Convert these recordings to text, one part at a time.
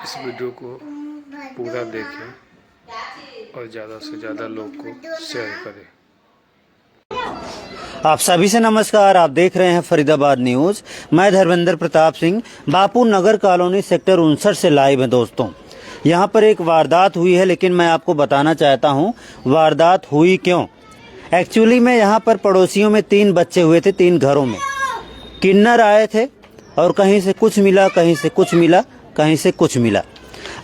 इस वीडियो को पूरा देखें और ज़्यादा से ज़्यादा लोग को शेयर करें। आप सभी से नमस्कार। आप देख रहे हैं फरीदाबाद न्यूज। मैं धर्मेंद्र प्रताप सिंह बापू नगर कॉलोनी सेक्टर 59 से लाइव है। दोस्तों, यहाँ पर एक वारदात हुई है, लेकिन मैं आपको बताना चाहता हूँ वारदात हुई क्यों। एक्चुअली में यहाँ पर पड़ोसियों में 3 बच्चे हुए थे, 3 घरों में किन्नर आए थे और कहीं से कुछ मिला, कहीं से कुछ मिला, कहीं से कुछ मिला।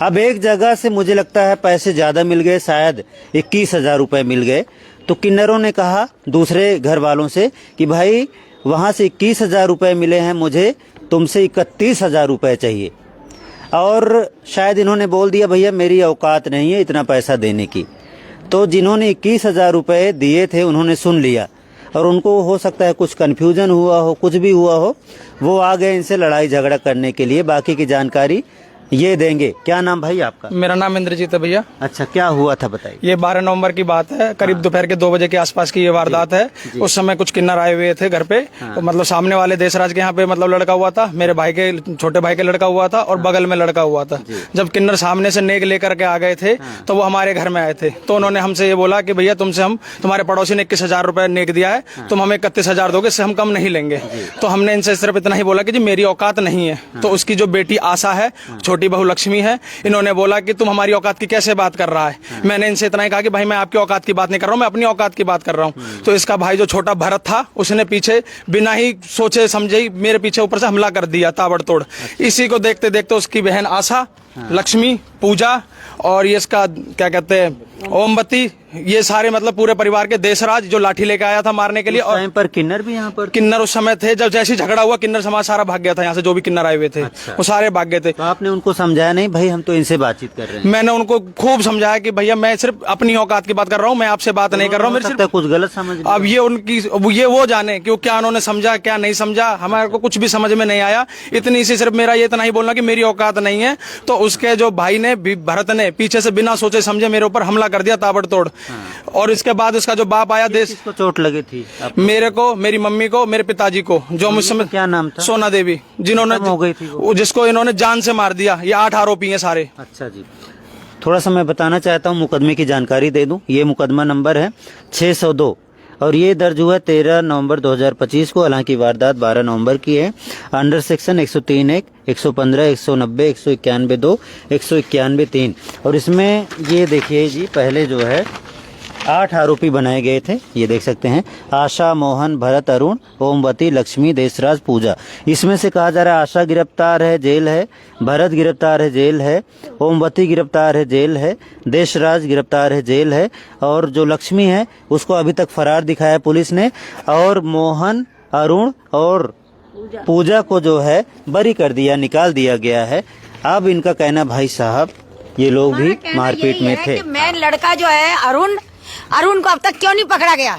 अब एक जगह से मुझे लगता है पैसे ज़्यादा मिल गए, शायद 21,000 रुपये मिल गए। तो किन्नरों ने कहा दूसरे घर वालों से कि भाई वहाँ से 21,000 रुपये मिले हैं, मुझे तुमसे 31,000 रुपये चाहिए। और शायद इन्होंने बोल दिया भैया मेरी औकात नहीं है इतना पैसा देने की। तो जिन्होंने 21,000 रुपये दिए थे उन्होंने सुन लिया और उनको हो सकता है कुछ कन्फ्यूजन हुआ हो, कुछ भी हुआ हो, वो आ गए इनसे लड़ाई झगड़ा करने के लिए। बाकी की जानकारी ये देंगे। क्या नाम भाई आपका? मेरा नाम इंद्रजीत है भैया। अच्छा, क्या हुआ था बताइए। ये 12 नवंबर की बात है, करीब दोपहर के 2 बजे के आसपास की ये वारदात है। उस समय कुछ किन्नर आए हुए थे घर पे। तो मतलब सामने वाले देशराज के यहाँ पे मतलब लड़का हुआ था, मेरे भाई के छोटे भाई के लड़का हुआ था और बगल में लड़का हुआ था। जब किन्नर सामने से नेक लेकर के आ गए थे तो वो हमारे घर में आए थे। तो उन्होंने हमसे ये बोला कि भैया तुमसे हम तुम्हारे पड़ोसी ने 21,000 रुपए नेक दिया है, तुम हमें 31,000 दोगे, इससे हम कम नहीं लेंगे। तो हमने इनसे सिर्फ इतना ही बोला कि जी मेरी औकात नहीं है। तो उसकी जो बेटी आशा है, छोटी बहू लक्ष्मी है, इन्होंने बोला कि तुम हमारी औकात की कैसे बात कर रहा है। मैंने इनसे इतना ही कहा कि भाई मैं आपकी औकात की बात नहीं कर रहा हूं, मैं अपनी औकात की बात कर रहा हूं। तो इसका भाई जो छोटा भरत था उसने पीछे बिना ही सोचे समझे ही मेरे पीछे ऊपर से हमला कर दिया ताबड़तोड़। इसी को देखते देखते उसकी बहन आशा, लक्ष्मी, पूजा और ये इसका क्या कहते हैं ओमवती, ये सारे मतलब पूरे परिवार के देशराज जो लाठी लेके आया था मारने के लिए। और पर किन्नर भी यहाँ पर किन्नर उस समय थे। जब जैसे झगड़ा हुआ किन्नर समाज सारा भाग गया था यहाँ से, जो भी किन्नर आए हुए थे। अच्छा। वो सारे भाग गए थे। तो आपने उनको समझाया नहीं भाई हम तो इनसे बातचीत कर रहे हैं? मैंने उनको खूब समझाया कि भैया मैं सिर्फ अपनी औकात की बात कर रहा हूँ, मैं आपसे बात नहीं कर रहा हूँ। मेरे सिर्फ कुछ गलत समझ। अब ये उनकी ये वो जाने कि क्या उन्होंने समझा क्या नहीं समझा, हमारे को कुछ भी समझ में नहीं आया। इतनी सी सिर्फ मेरा ये इतना ही बोलना कि मेरी औकात नहीं है। तो उसके जो भाई ने भरत ने पीछे से बिना सोचे समझे मेरे ऊपर हमला कर दिया ताबड़तोड़। और इसके बाद उसका जो बाप आया देश को चोट लगी थी मेरे को, मेरी मम्मी को, मेरे पिताजी को, जो मुझ समय क्या नाम था? सोना देवी, जिन्होंने हो गई थी जिसको इन्होंने जान से मार दिया। ये 8 आरोपी हैं सारे। अच्छा जी, थोड़ा सा मैं बताना चाहता हूँ, मुकदमे की जानकारी दे दूं। ये मुकदमा नंबर है 602 और ये दर्ज हुआ 13 नवंबर 2025 को। हालांकि वारदात 12 नवंबर की है। अंडर सेक्शन 103(1), 115, 190, 191(2), 191(3) और इसमें ये देखिए जी, पहले जो है 8 आरोपी बनाए गए थे। ये देख सकते हैं, आशा, मोहन, भरत, अरुण, ओमवती, लक्ष्मी, देशराज, पूजा। इसमें से कहा जा रहा है आशा गिरफ्तार है, जेल है, भरत गिरफ्तार है, जेल है, ओमवती गिरफ्तार है, जेल है, देशराज गिरफ्तार है, जेल है और जो लक्ष्मी है उसको अभी तक फरार दिखाया पुलिस ने। और मोहन, अरुण और पूजा को जो है बरी कर दिया, निकाल दिया गया है। अब इनका कहना भाई साहब ये लोग भी मारपीट में थे। मैं लड़का जो है अरुण को अब तक क्यों नहीं पकड़ा गया?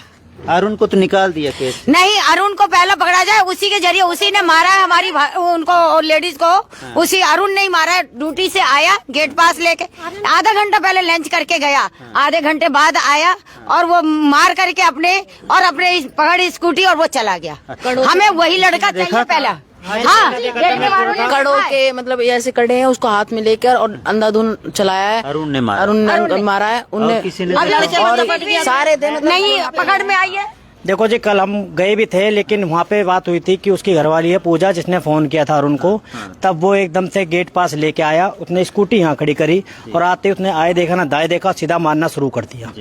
अरुण को तो निकाल दिया केस। नहीं, अरुण को पहले पकड़ा जाए, उसी के जरिए उसी ने मारा है हमारी उनको लेडीज को। उसी अरुण ने ही मारा है। ड्यूटी से आया गेट पास लेके, आधा घंटा पहले लंच करके गया, आधे घंटे बाद आया और वो मार करके अपने पकड़ी स्कूटी और वो चला गया। हमें वही लड़का चाहिए पहला। हाँ, कड़ों के मतलब ऐसे कड़े हैं, उसको हाथ में लेकर और अंधाधुन चलाया है। अरुण ने मारा है उनने। किसी ने सारे दिन नहीं पकड़ में आई है। देखो जी, कल हम गए भी थे, लेकिन वहाँ पे बात हुई थी कि उसकी घरवाली है पूजा, जिसने फोन किया था अरुण को। तब वो एकदम से गेट पास लेके आया, उसने स्कूटी यहाँ खड़ी करी और आते उसने आए देखा ना दाएं देखा, सीधा मारना शुरू कर दिया,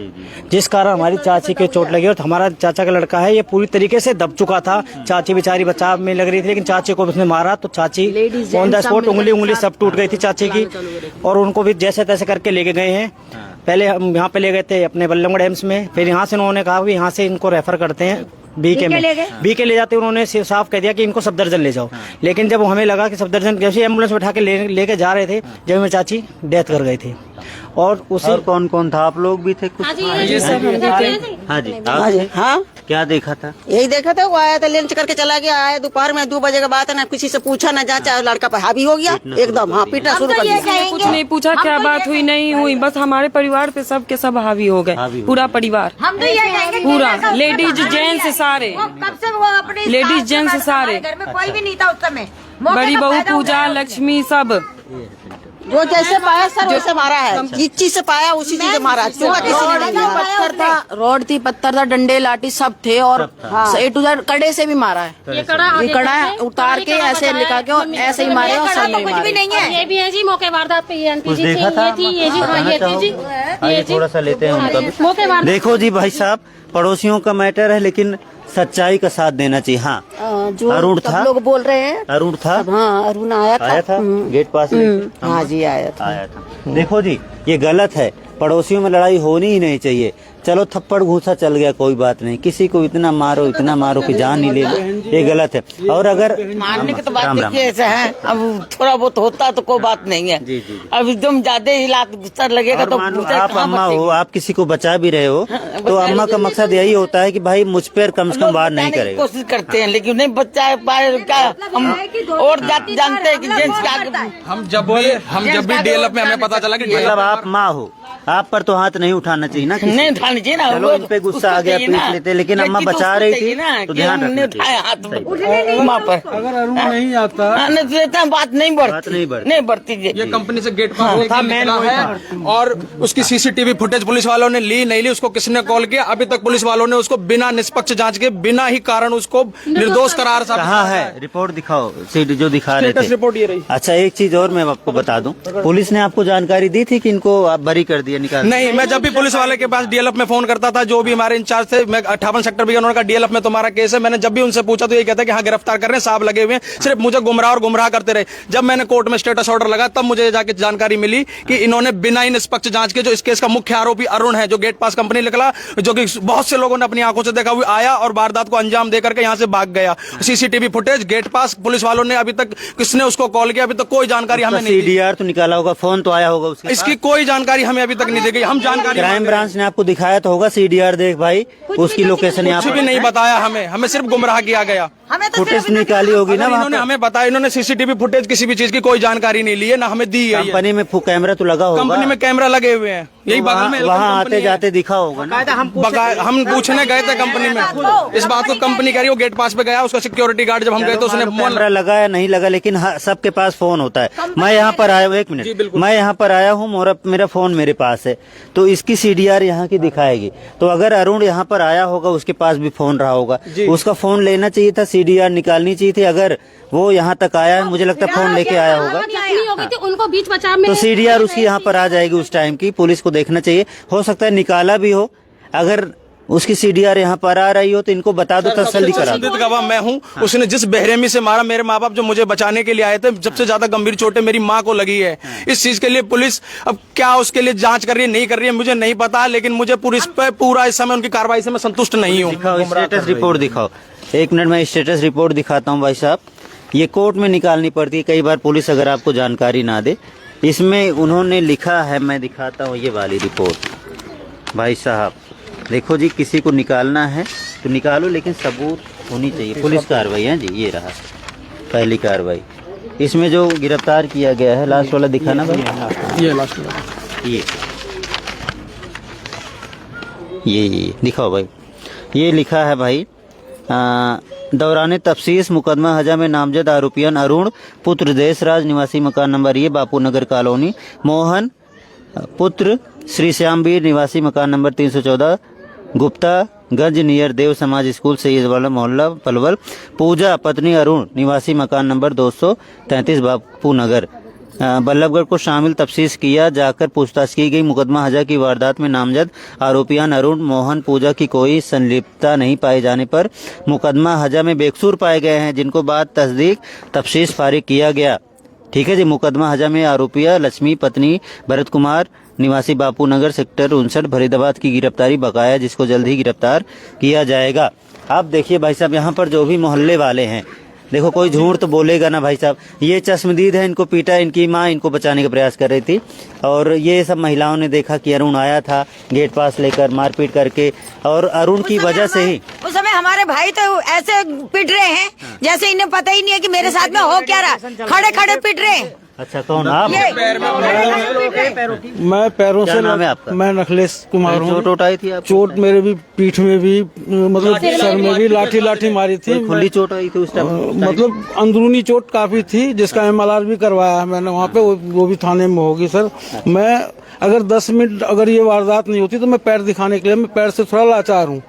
जिस कारण हमारी चाची के चोट लगी। और हमारा चाचा का लड़का है, ये पूरी तरीके से दब चुका था। चाची बेचारी बचाव में लग रही थी, लेकिन चाची को उसने मारा तो चाची ऑन द स्पॉट उंगली सब टूट गई थी चाची की। और उनको भी जैसे तैसे करके लेके गए हैं। पहले हम यहाँ पे ले गए थे अपने बल्लभगढ़ एम्स में, फिर यहाँ से उन्होंने कहा कि यहाँ से इनको रेफर करते हैं बीके में। बीके ले जाते उन्होंने साफ कह दिया कि इनको सफदरजंग ले जाओ। लेकिन जब हमें लगा कि सफदरजंग, जैसे एम्बुलेंस बैठा के लेके जा रहे थे, जब मेरी चाची डेथ कर गई थी। और उसी कौन कौन था? आप लोग भी थे कुछ? हाँ जी, हाँ क्या देखा था? यही देखा था, वो आया था लंच करके चला गया। आया दोपहर में 2 बजे के बाद, ना किसी से पूछा ना जांचा, लड़का पर हावी हो गया एकदम। हाँ, पीटना शुरू कर दिया। कुछ नहीं पूछा, क्या बात हुई नहीं हुई, बस हमारे परिवार पे सब के सब हावी हो गए। पूरा परिवार, हम तो ये कहेंगे पूरा लेडीज जेंट्स सारे, कब से वो अपने लेडीज जेंट्स सारे, घर में कोई भी नहीं था उस समय। बड़ी बहू पूजा, लक्ष्मी, सब जो जैसे पाया सर वैसे मारा है, जिस चीज से पाया उसी चीज से मारा, चूहा किसी ने नहीं मारा। पत्थर था, रोड थी, पत्थर था, डंडे लाठी सब थे और ए टू जेड कड़े से भी मारा है। ये कड़ा उतार के ऐसे लिखा के और ऐसे ही मारे और सब में कुछ भी नहीं है। ये भी है जी मौके वारदात पे, ये कुछ देखा था? ये थी, ये जी, हाँ, ये थी जी, आइए थोड़ा सा लेते हैं उनका भी। मौके वारदात। देखो जी भाई साहब, पड़ोसियों का मैटर है लेकिन सच्चाई का साथ देना चाहिए। हाँ, जो अरुण सब था, लोग बोल रहे हैं। अरुण था, हाँ अरुण आया था, गेट पास लेके। हाँ जी आया आया था। देखो जी, ये गलत है, पड़ोसियों में लड़ाई होनी ही नहीं चाहिए। चलो थप्पड़ घूसा चल गया, कोई बात नहीं, किसी को इतना मारो कि जान ही ले लो, ये गलत है। और अगर मारने की तो बात देखिए ऐसा है, अब थोड़ा बहुत होता तो कोई बात नहीं है। जी, जी। अब एकदम ज्यादा ही लात गुस्सा लगेगा तो आप अम्मा हो, आप किसी को बचा भी रहे हो, तो अम्मा का मकसद यही होता है कि भाई मुझ पर कम से कम वार नहीं करेगा। कोशिश करते हैं लेकिन नहीं बचा पाए क्या, हम और जानते हैं कि जेंट्स क्या। हम जब भी डीएलएफ में हमें पता चला कि मतलब आप माँ हो, आप पर तो हाथ नहीं उठाना चाहिए ना, नहीं उठानी चाहिए ना। चलो इन पे गुस्सा आ गया, पीट लेते, लेकिन अम्मा बचा रही थी तो ध्यान रखना चाहिए। माँ पर अगर अरुण नहीं आता बात नहीं बढ़ती ये कंपनी से गेट पास लेके निकला है और उसकी सीसीटीवी फुटेज पुलिस वालों ने ली नहीं ली, उसको किसने कॉल किया, अभी तक पुलिस वालों ने उसको बिना निष्पक्ष जांच के, बिना ही कारण उसको निर्दोष करार कहाँ है? रिपोर्ट दिखाओ, सीडी जो दिखा रहे थे। रिपोर्ट ये रही। अच्छा, एक चीज और मैं आपको बता दूं, पुलिस ने आपको जानकारी दी थी कि इनको आप बरी कर दिया, निकाल? नहीं, मैं जब भी पुलिस वाले के पास डीएलएफ में फोन करता था, जो भी हमारे इंचार्ज थे, मैं 58 सेक्टर भी, उन्होंने कहा डीएलएफ में तुम्हारा केस है। मैंने जब भी उनसे पूछा तो ये कहते कि हाँ गिरफ्तार कर रहे हैं, साहब लगे हुए हैं, सिर्फ मुझे गुमराह करते रहे। जब मैंने कोर्ट में स्टेटस ऑर्डर लगा तब मुझे जाके जानकारी मिली कि इन्होंने बिना ही निष्पक्ष जांच के, जो इस केस का मुख्य आरोपी अरुण है, जो गेट पास कंपनी निकला, जो कि बहुत से लोगों ने अपनी आंखों से देखा हुआ, आया और वारदात को अंजाम देकर के यहाँ से भाग गया। सीसीटीवी फुटेज, गेट पास, पुलिस वालों ने अभी तक किसने उसको कॉल किया, अभी तक कोई जानकारी हमें नहीं दी। सीडीआर तो निकाला होगा, फोन तो आया होगा उसके, इसकी कोई जानकारी हमें अभी तक नहीं दी गई। हम जानकारी, क्राइम ब्रांच ने आपको दिखाया तो होगा सीडीआर, देख भाई उसकी लोकेशन यहाँ कुछ भी नहीं बताया हमें सिर्फ गुमराह किया गया। फुटेज निकाली होगी ना, इन्होंने हमें बताया, इन्होंने सीसीटीवी फुटेज किसी भी चीज की कोई जानकारी नहीं ली है, ना हमें दी है। कंपनी में कैमरा तो लगा होगा, कंपनी में कैमरा लगे हुए हैं, यही बगल में वहाँ आते जाते दिखा होगा ना। हम पूछने गए थे कंपनी में, इस बात को कंपनी कह रही है, वो गेट पास पे गया, उसका सिक्योरिटी गार्ड जब हम गए तो उसने कैमरा लगा या नहीं लगा, लेकिन सबके पास फोन होता है। मैं यहाँ पर आया हूँ, एक मिनट, मैं यहाँ पर आया हूँ, मेरा फोन मेरे पास है, तो इसकी सीडीआर यहाँ की दिखाएगी। तो अगर अरुण यहाँ पर आया होगा, उसके पास भी फोन रहा होगा, उसका फोन लेना चाहिए था, सीडीआर निकालनी चाहिए थी। अगर वो यहाँ तक आया है, मुझे लगता है फोन लेके आया होगा, उनको बीच बचाव में तो सीडीआर उसकी यहाँ पर आ जाएगी उस टाइम की। पुलिस को देखना चाहिए, हो सकता है निकाला भी हो। अगर उसकी सीडीआर यहाँ पर आ रही हो तो इनको बता दो, तसल्ली करा दो। गवाह मैं हूँ। उसने जिस बेरहमी से मारा, मेरे माँ बाप जो मुझे बचाने के लिए आए थे, सबसे ज्यादा गंभीर चोटें मेरी माँ को लगी है। इस चीज के लिए पुलिस अब क्या उसके लिए जांच कर रही है, नहीं कर रही है, मुझे नहीं पता, लेकिन मुझे पूरा इस समय उनकी कार्रवाई से मैं संतुष्ट नहीं हूँ। स्टेटस रिपोर्ट दिखाओ, एक मिनट में स्टेटस रिपोर्ट दिखाता हूँ भाई साहब। ये कोर्ट में निकालनी पड़ती है कई बार, पुलिस अगर आपको जानकारी ना दे। इसमें उन्होंने लिखा है, मैं दिखाता हूँ ये वाली रिपोर्ट भाई साहब। देखो जी, किसी को निकालना है तो निकालो, लेकिन सबूत होनी चाहिए। पुलिस कार्रवाई है जी, ये रहा पहली कार्रवाई। इसमें जो गिरफ्तार किया गया है, लास्ट वाला दिखाना भाई, ये लास्ट वाला, ये दिखाओ भाई। ये लिखा है भाई, दौरान तफ्सीस मुकदमा हजा में नामजद आरोपियन अरुण पुत्र देशराज निवासी मकान नंबर ये बापू नगर कॉलोनी, मोहन पुत्र श्री श्यामवीर निवासी मकान नंबर 314 गुप्ता गंज नियर देव समाज स्कूल सैयद वाला मोहल्ला पलवल, पूजा पत्नी अरुण निवासी मकान नंबर 233 बापू नगर बल्लभगढ़ को शामिल तफ्सीस किया जाकर पूछताछ की गई। मुकदमा हजा की वारदात में नामजद आरोपियान अरुण मोहन पूजा की कोई संलिप्तता नहीं पाए जाने पर मुकदमा हजा में बेकसूर पाए गए हैं, जिनको बाद तस्दीक तफ्सीस फारिग किया गया। ठीक है जी। मुकदमा हजा में आरोपिया लक्ष्मी पत्नी भरत कुमार निवासी बापू नगर सेक्टर 59 फरीदाबाद की गिरफ्तारी बकाया, जिसको जल्द ही गिरफ्तार किया जाएगा। आप देखिए भाई साहब, यहाँ पर जो भी मोहल्ले वाले हैं, देखो कोई झूठ तो बोलेगा ना भाई साहब। ये चश्मदीद है, इनको पीटा, इनकी माँ इनको बचाने का प्रयास कर रही थी, और ये सब महिलाओं ने देखा कि अरुण आया था गेट पास लेकर मारपीट करके, और अरुण की वजह से ही उस समय हमारे भाई तो ऐसे पिट रहे हैं जैसे इन्हें पता ही नहीं है कि मेरे साथ में हो क्या रहा, खड़े खड़े पिट रहे हैं। अच्छा, कौन आप? मैं पैरों क्या से नाम है आपका? मैं नखलेश कुमार हूँ। चोट उठाई थी आप? चोट मेरे भी पीठ में भी, मतलब सर में भी लाठी मारी थी। खुली चोट आई थी उस टाइम? मतलब अंदरूनी चोट काफी थी, जिसका MLR भी करवाया है मैंने वहाँ पे, वो भी थाने में होगी सर। मैं अगर 10 मिनट अगर ये वारदात नहीं होती तो मैं पैर दिखाने के लिए, मैं पैर से थोड़ा लाचार हूँ।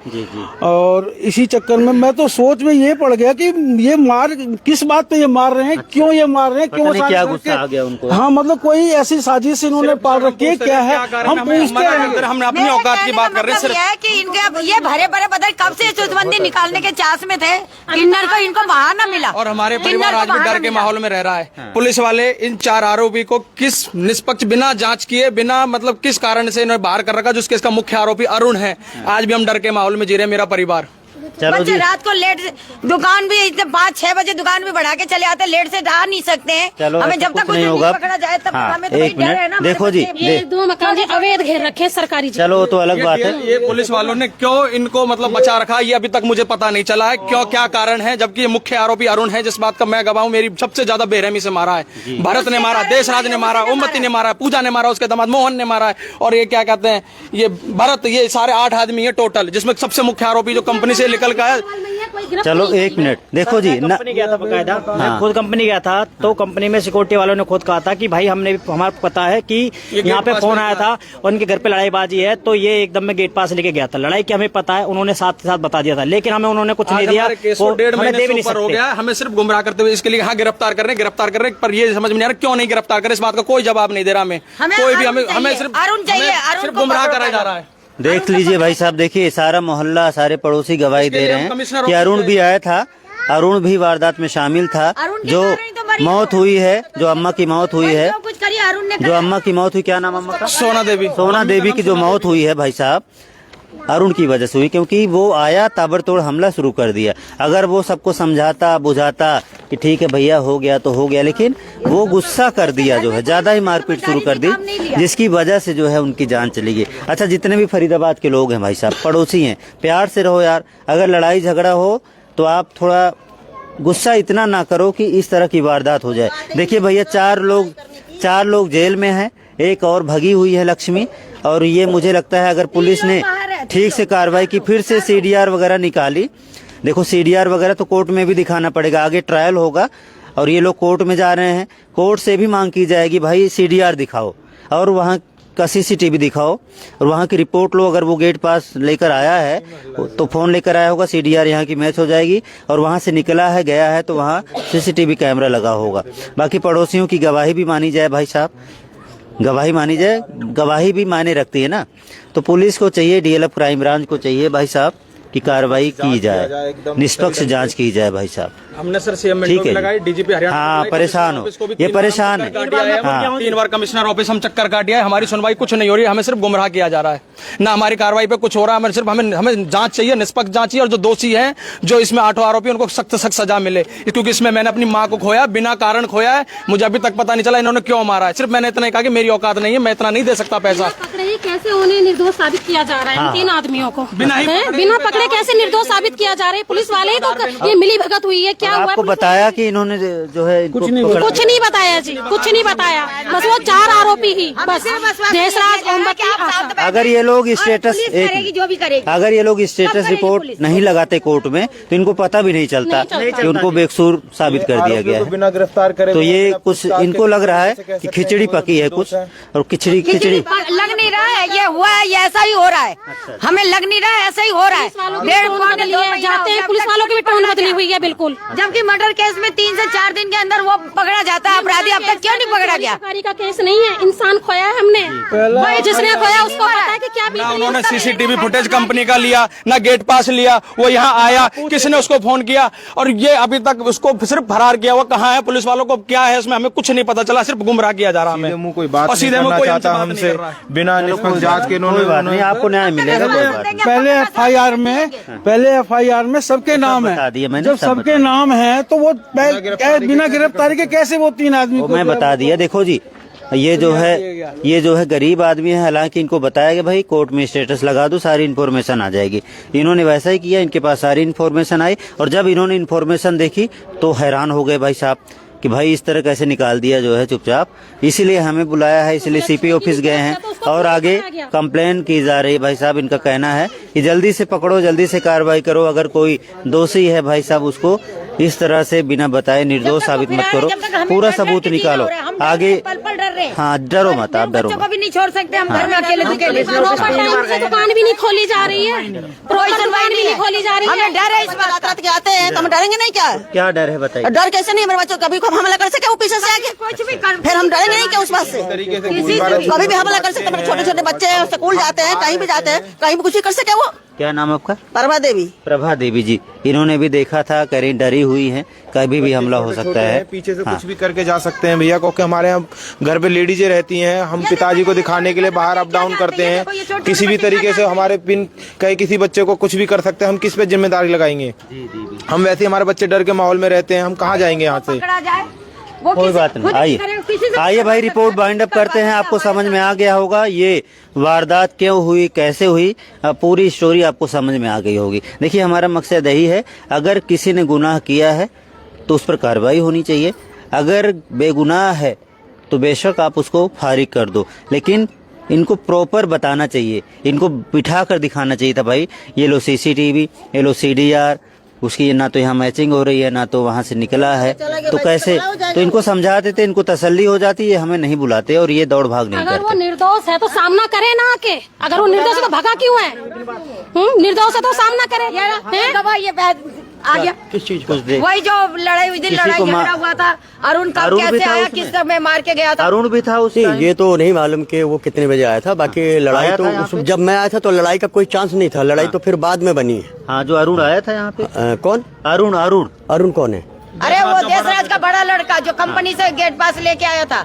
और इसी चक्कर में मैं तो सोच में ये पड़ गया कि ये मार किस बात पे ये मार रहे हैं, क्यों ये मार रहे हैं, क्यों क्या गुस्सा आ गया उनको? हाँ, मतलब कोई ऐसी साजिश इन्होंने पाल रखी है, क्या है हम पूछते हैं। हम अपनी औकात की बात कर रहे हैं सिर्फ। है कि इनके ये भरे भरे बदल कब से चुतबंदी निकालने के चास में थे, किन्नर को इनको बहाना मिला। और हमारे परिवार आज भी डर के माहौल में रह रहा है। पुलिस वाले इन 4 आरोपी को किस निष्पक्ष, बिना जांच किए, बिना मतलब किस कारण से इन्होंने बाहर कर रखा, जिसके इसका मुख्य आरोपी अरुण है। आज भी हम डर के माहौल में जी रहे हैं, मेरा परिवार। बच्चे रात को लेट दुकान भी 5-6 बजे दुकान भी बढ़ा के चले आते, लेट से आ नहीं सकते हैं। चलो, हमें जब तक कुछ नहीं पकड़ा जाए तब हाँ, हमें तो एक डर है ना। मिनट देखो जी, ये 2 मकान जी अवैध घेर रखे सरकारी। चलो वो तो अलग बात है। ये पुलिस वालों ने क्यों इनको मतलब बचा रखा, ये अभी तक मुझे पता नहीं चला है, क्यों क्या कारण है। जबकि ये मुख्य आरोपी अरुण है, जिस बात का मैं गवाह हूँ। मेरी सबसे ज्यादा बेरहमी से मारा है। भरत ने मारा, देशराज ने मारा, उम्मती ने मारा, पूजा ने मारा, उसके दामाद मोहन ने मारा है। और ये क्या कहते हैं, ये भरत, ये सारे 8 आदमी है टोटल, जिसमें सबसे मुख्य आरोपी जो कंपनी से निकल गया। चलो एक मिनट देखो जी, कंपनी गया था बकायदा, मैं खुद कंपनी गया था, तो कंपनी में सिक्योरिटी वालों ने खुद कहा था कि भाई हमारा पता है कि यहाँ पे फोन आया था और उनके घर पे लड़ाईबाजी है, तो ये एकदम में गेट पास लेके गया था। लड़ाई की हमें पता है, उन्होंने साथ बता दिया था, लेकिन हमें उन्होंने कुछ नहीं दिया। 1.5 महीने से ऊपर हो गया, हमें सिर्फ गुमराह करते हुए इसके लिए हाँ गिरफ्तार कर रहे हैं, पर ये समझ में नहीं आ रहा क्यों नहीं गिरफ्तार कर रहे। इस बात का कोई जवाब नहीं दे रहा। कोई भी हमें सिर्फ गुमराह कराया जा रहा है। देख लीजिए भाई साहब, देखिए सारा मोहल्ला, सारे पड़ोसी गवाही दे रहे हैं कि अरुण भी आया था, अरुण भी वारदात में शामिल था। जो मौत हुई है, जो अम्मा की मौत हुई है, जो अम्मा की मौत हुई, क्या नाम अम्मा का? सोना देवी की जो मौत हुई है भाई साहब, अरुण की वजह से हुई, क्योंकि वो आया ताबड़तोड़ हमला शुरू कर दिया। अगर वो सबको समझाता बुझाता कि ठीक है भैया हो गया तो हो गया, लेकिन वो गुस्सा कर दिया, जो है ज्यादा ही मारपीट शुरू कर दी, जिसकी वजह से जो है उनकी जान चली गई। अच्छा, जितने भी फरीदाबाद के लोग हैं भाई साहब, पड़ोसी हैं, प्यार से रहो यार। अगर लड़ाई झगड़ा हो तो आप थोड़ा गुस्सा इतना ना करो कि इस तरह की वारदात हो जाए। देखिए भैया, 4 लोग जेल में हैं, एक और भगी हुई है लक्ष्मी। और ये मुझे लगता है अगर पुलिस ने ठीक से कार्रवाई की, फिर से CDR वगैरह निकाली, देखो CDR वगैरह तो कोर्ट में भी दिखाना पड़ेगा, आगे ट्रायल होगा और ये लोग कोर्ट में जा रहे हैं, कोर्ट से भी मांग की जाएगी भाई CDR दिखाओ और वहाँ का CCTV दिखाओ और वहाँ की रिपोर्ट लो। अगर वो गेट पास लेकर आया है तो फोन लेकर आया होगा, CDR यहाँ की मैच हो जाएगी, और वहाँ से निकला है गया है तो वहाँ CCTV कैमरा लगा होगा। बाकी पड़ोसियों की गवाही भी मानी जाए भाई साहब, गवाही मानी जाए, गवाही भी मायने रखती है ना। तो पुलिस को चाहिए, DLF क्राइम ब्रांच को चाहिए भाई साहब की कार्रवाई की जाए, निष्पक्ष जांच की जाए भाई साहब। हमने सर CM ठीक है, लगाई, DGP हरियाणा, हाँ परेशान हो, ये परेशान है। 3 बार कमिश्नर ऑफिस हम चक्कर काट दिया है, हमारी सुनवाई कुछ नहीं हो रही है, हमें सिर्फ गुमराह किया जा रहा है, ना हमारी कार्रवाई पे कुछ हो रहा है। हमें सिर्फ हमें जांच चाहिए, निष्पक्ष जांच चाहिए, और जो दोषी हैं, जो इसमें 8 आरोपी, उनको सख्त सजा मिले, क्योंकि इसमें मैंने अपनी माँ को खोया, बिना कारण खोया है, मुझे अभी तक पता नहीं चला इन्होंने क्यों मारा है। सिर्फ मैंने इतना ही कहा कि मेरी औकात नहीं है, मैं इतना नहीं दे सकता पैसा। कैसे उन्हें निर्दोष साबित किया जा रहा है? 3 आदमियों को बिना पकड़े कैसे निर्दोष साबित किया जा रहा है? पुलिस वाले ही तो ये मिली भगत हुई है, क्या हुआ? आपको बताया कि इन्होंने जो है कुछ नहीं बताया जी, कुछ नहीं बताया, बस वो 4 आरोपी ही, बस देशराज, उम्मती, आशा। अगर ये लोग स्टेटस अगर ये लोग स्टेटस रिपोर्ट नहीं लगाते कोर्ट में तो इनको पता भी नहीं चलता कि उनको बेकसूर साबित कर दिया गया है। बिना गिरफ्तार करे तो ये कुछ इनको लग रहा है कि खिचड़ी पकी है कुछ, और खिचड़ी लग नहीं रहा है, ये हुआ है, ये ऐसा ही हो रहा है। हमें लग नहीं रहा है, ऐसा ही हो रहा है। जाते हैं पुलिस वालों की भी टोन बदली हुई है बिल्कुल। जबकि मर्डर केस में 3 से 4 दिन के अंदर वो पकड़ा जाता है अपराधी, अब तक क्यों नहीं पकड़ा गया? का केस नहीं है, इंसान खोया है हमने, जिसने खोया उसको पता है कि क्या बीत रही है। उन्होंने CCTV फुटेज कंपनी का लिया, ना गेट पास लिया, वो यहाँ आया, किसने उसको फोन किया, और ये अभी तक उसको सिर्फ फरार किया हुआ। कहाँ है पुलिस वालों को, क्या है इसमें, हमें कुछ नहीं पता चला, सिर्फ गुमराह किया जा रहा है। हमें कोई बात नहीं करना चाहता हमसे, बिना निष्पक्ष जांच के इन्होंने, आपको न्याय मिलेगा। पहले FIR में सबके नाम है, जब सबके नाम है तो वो बिना गिरफ्तारी के कैसे वो 3 आदमी को मैं बता दिया। देखो जी, ये जो है गरीब आदमी है, हालांकि इनको बताया कि भाई कोर्ट में स्टेटस लगा दो, सारी इन्फॉर्मेशन आ जाएगी। इन्होंने वैसा ही किया, इनके पास सारी इन्फॉर्मेशन आई, और जब इन्होंने इन्फॉर्मेशन देखी तो हैरान हो गए भाई साहब कि भाई इस तरह कैसे निकाल दिया जो है चुपचाप, इसीलिए हमें बुलाया है, इसलिए सीपी ऑफिस गए हैं और आगे कंप्लेन की जा रही है। भाई साहब इनका कहना है कि जल्दी से पकड़ो, जल्दी से कार्रवाई करो, अगर कोई दोषी है भाई साहब उसको इस तरह से बिना बताए निर्दोष साबित मत करो, पूरा सबूत निकालो आगे। हाँ डरो मत, आप डरो भी नहीं छोड़ सकते हम घर में अकेले दुकान भी नहीं खोली जा रही है, दुकान भी नहीं खोली जा रही है। हमें डर है इस बात के आते हैं तो हम डरेंगे नहीं क्या? क्या डर है बताइए? डर कैसे नहीं, मेरे बच्चों कभी को हमला कर सके वो पीछे से आके, कुछ भी कर फिर हम डरेंगे नहीं क्या उस बात से? कभी भी हमला कर सकते, मेरे छोटे छोटे बच्चे स्कूल जाते हैं, कहीं भी जाते हैं, कहीं भी कुछ भी कर सके वो। क्या नाम है आपका? प्रभा देवी। प्रभा देवी जी, इन्होंने भी देखा था, करीं डरी हुई हैं, कभी भी हमला हो सकता है, पीछे से कुछ भी करके जा सकते हैं भैया, क्योंकि हमारे यहाँ घर पे लेडीजें रहती हैं, हम पिताजी को दिखाने के लिए बाहर अप डाउन करते हैं, किसी भी तरीके से हमारे पिन कहीं किसी बच्चे को कुछ भी कर सकते हैं, हम किस पे जिम्मेदारी लगाएंगे? हम वैसे हमारे बच्चे डर के माहौल में रहते हैं, हम कहाँ जाएंगे यहाँ से? कोई बात नहीं, आइए भाई रिपोर्ट बाइंड अप करते हैं। आपको समझ में आ गया होगा ये वारदात क्यों हुई, कैसे हुई, पूरी स्टोरी आपको समझ में आ गई होगी। देखिए हमारा मकसद यही है, अगर किसी ने गुनाह किया है तो उस पर कार्रवाई होनी चाहिए, अगर बेगुनाह है तो बेशक आप उसको फारिग कर दो, लेकिन इनको प्रॉपर बताना चाहिए, इनको बिठा कर दिखाना चाहिए था भाई ये लो CCTV, ये लो CDR, उसकी ना तो यहाँ मैचिंग हो रही है ना तो वहाँ से निकला है, तो कैसे? तो इनको समझा देते, इनको तसल्ली हो जाती है, हमें नहीं बुलाते और ये दौड़ भाग नहीं अगर करते। वो निर्दोष है तो सामना करे ना आके, अगर वो निर्दोष है तो भगा क्यों है? निर्दोष है तो सामना करे। ये आ गया किस चीज को? वही जो लड़ाई हुई थी, किसी लड़ाई को झगड़ा हुआ था, अरुण कब कैसे आया, किस समय मार के गया था? अरुण भी था उस टाइम? ये तो नहीं मालूम कि वो कितने बजे आया था, बाकी लड़ाई आया तो था जब मैं आया था तो लड़ाई का कोई चांस नहीं था, लड़ाई तो फिर बाद में बनी है। हाँ जो अरुण आया था यहाँ पे। कौन? अरुण अरुण कौन है? अरे वो देशराज का बड़ा लड़का जो कंपनी से गेट पास लेके आया था।